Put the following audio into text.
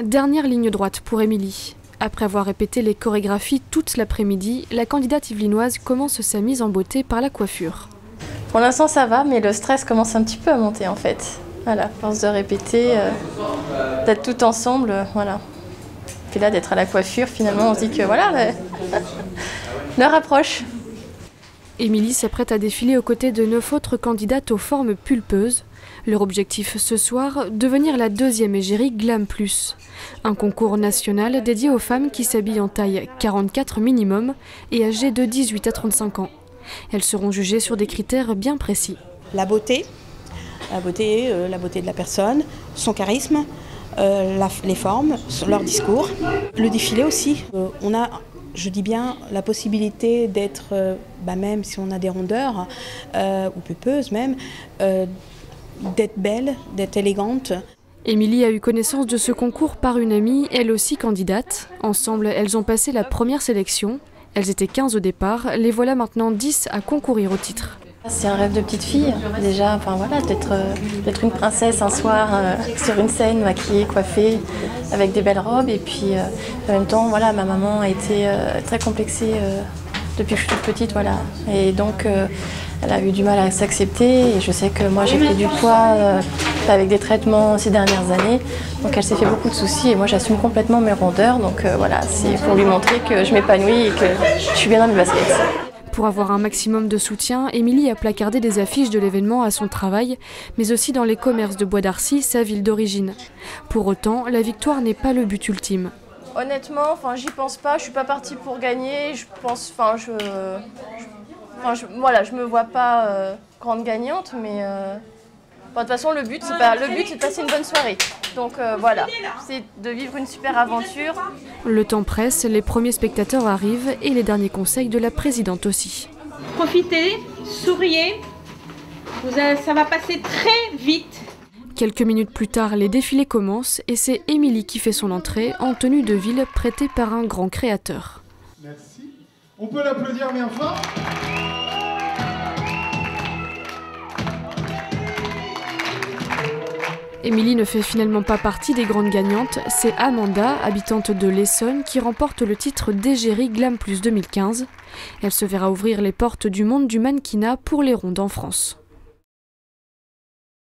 Dernière ligne droite pour Émilie. Après avoir répété les chorégraphies toute l'après-midi, la candidate yvelinoise commence sa mise en beauté par la coiffure. Pour l'instant ça va, mais le stress commence un petit peu à monter en fait. Voilà, à force de répéter, d'être tout ensemble, voilà. Puis là d'être à la coiffure, finalement on se dit que voilà, l'heure approche. Émilie s'apprête à défiler aux côtés de 9 autres candidates aux formes pulpeuses. Leur objectif ce soir, devenir la deuxième égérie Glam+, un concours national dédié aux femmes qui s'habillent en taille 44 minimum et âgées de 18 à 35 ans. Elles seront jugées sur des critères bien précis. La beauté de la personne, son charisme, les formes, leur discours. Le défilé aussi, on a, je dis bien, la possibilité d'être, même si on a des rondeurs, ou pulpeuses même, d'être belle, d'être élégante. Émilie a eu connaissance de ce concours par une amie, elle aussi candidate. Ensemble, elles ont passé la première sélection. Elles étaient 15 au départ, les voilà maintenant 10 à concourir au titre. C'est un rêve de petite fille, déjà, enfin voilà, d'être une princesse un soir sur une scène, maquillée, coiffée, avec des belles robes. Et puis en même temps, voilà, ma maman a été très complexée depuis que je suis toute petite, voilà. Et donc elle a eu du mal à s'accepter. Et je sais que moi j'ai pris du poids avec des traitements ces dernières années. Donc elle s'est fait beaucoup de soucis et moi j'assume complètement mes rondeurs. Donc voilà, c'est pour lui montrer que je m'épanouis et que je suis bien dans mes baskets. Pour avoir un maximum de soutien, Émilie a placardé des affiches de l'événement à son travail, mais aussi dans les commerces de Bois d'Arcy, sa ville d'origine. Pour autant, la victoire n'est pas le but ultime. Honnêtement, j'y pense pas, je suis pas partie pour gagner, je pense, je me vois pas grande gagnante, mais de toute façon le but c'est de passer une bonne soirée. Donc voilà, c'est de vivre une super aventure. Le temps presse, les premiers spectateurs arrivent et les derniers conseils de la présidente aussi. Profitez, souriez, ça va passer très vite. Quelques minutes plus tard, les défilés commencent et c'est Émilie qui fait son entrée en tenue de ville prêtée par un grand créateur. Merci. On peut l'applaudir bien fort. Émilie ne fait finalement pas partie des grandes gagnantes, c'est Amanda, habitante de l'Essonne, qui remporte le titre d'égérie Glam+ 2015. Elle se verra ouvrir les portes du monde du mannequinat pour les rondes en France.